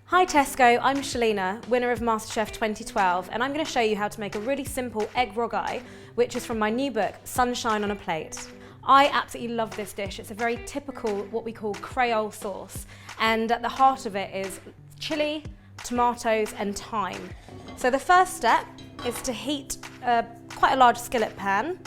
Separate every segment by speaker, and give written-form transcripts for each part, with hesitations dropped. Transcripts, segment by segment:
Speaker 1: Hi Tesco, I'm Shelina, winner of Masterchef 2012, and I'm going to show you how to make a really simple egg rougaille, which is from my new book, Sunshine on a Plate. I absolutely love this dish. It's a very typical, what we call Creole sauce, and at the heart of it is chili, tomatoes and thyme. So the first step is to heat quite a large skillet pan,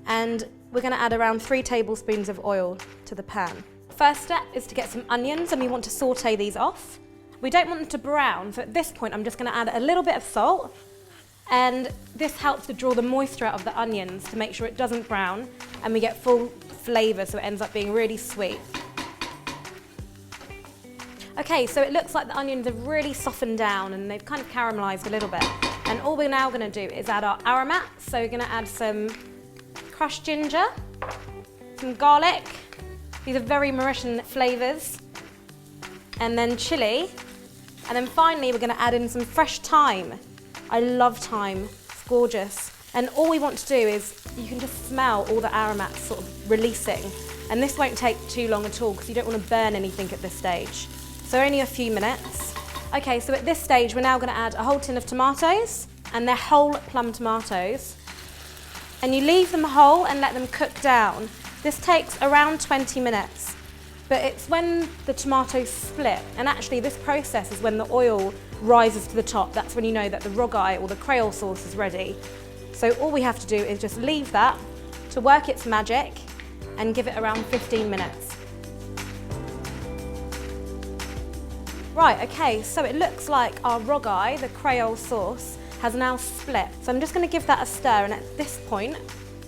Speaker 1: and we're going to add around 3 tablespoons of oil to the pan. First step is to get some onions, and we want to saute these off. We don't want them to brown, so at this point I'm just going to add a little bit of salt, and this helps to draw the moisture out of the onions to make sure it doesn't brown and we get full flavour, so it ends up being really sweet. Okay, so it looks like the onions have really softened down and they've kind of caramelised a little bit. And all we're now going to do is add our aromats, so we're going to add some crushed ginger, some garlic, these are very Mauritian flavours, and then chilli. And then finally we're going to add in some fresh thyme. I love thyme, it's gorgeous. And all we want to do is, you can just smell all the aromats sort of releasing. And this won't take too long at all because you don't want to burn anything at this stage. So only a few minutes. Okay, so at this stage we're now going to add a whole tin of tomatoes, and they're whole plum tomatoes. And you leave them whole and let them cook down. This takes around 20 minutes. But it's when the tomatoes split, and actually this process is when the oil rises to the top. That's when you know that the rougaille or the Creole sauce is ready. So all we have to do is just leave that to work its magic and give it around 15 minutes. Right, okay, so it looks like our rougaille, the Creole sauce, has now split. So I'm just going to give that a stir, and at this point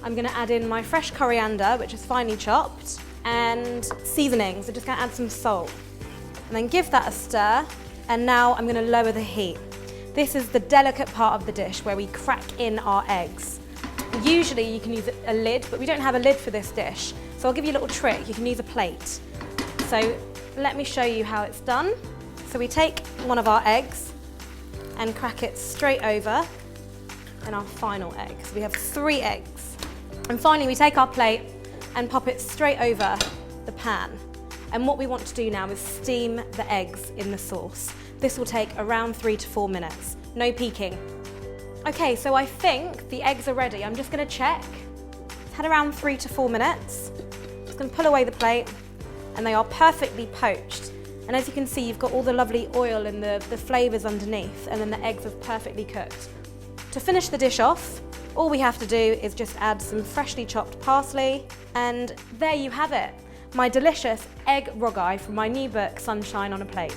Speaker 1: I'm going to add in my fresh coriander, which is finely chopped, and seasoning, so just going to add some salt. And then give that a stir, and now I'm going to lower the heat. This is the delicate part of the dish where we crack in our eggs. Usually you can use a lid, but we don't have a lid for this dish. So I'll give you a little trick, you can use a plate. So let me show you how it's done. So we take one of our eggs and crack it straight over in our final egg. So we have 3 eggs. And finally we take our plate and pop it straight over the pan. And what we want to do now is steam the eggs in the sauce. This will take around 3 to 4 minutes. No peeking. Okay, so I think the eggs are ready. I'm just going to check. It's had around 3 to 4 minutes. Just going to pull away the plate, and they are perfectly poached. And as you can see, you've got all the lovely oil and the flavours underneath, and then the eggs have perfectly cooked. To finish the dish off, all we have to do is just add some freshly chopped parsley, and there you have it. My delicious egg rougaille from my new book, Sunshine on a Plate.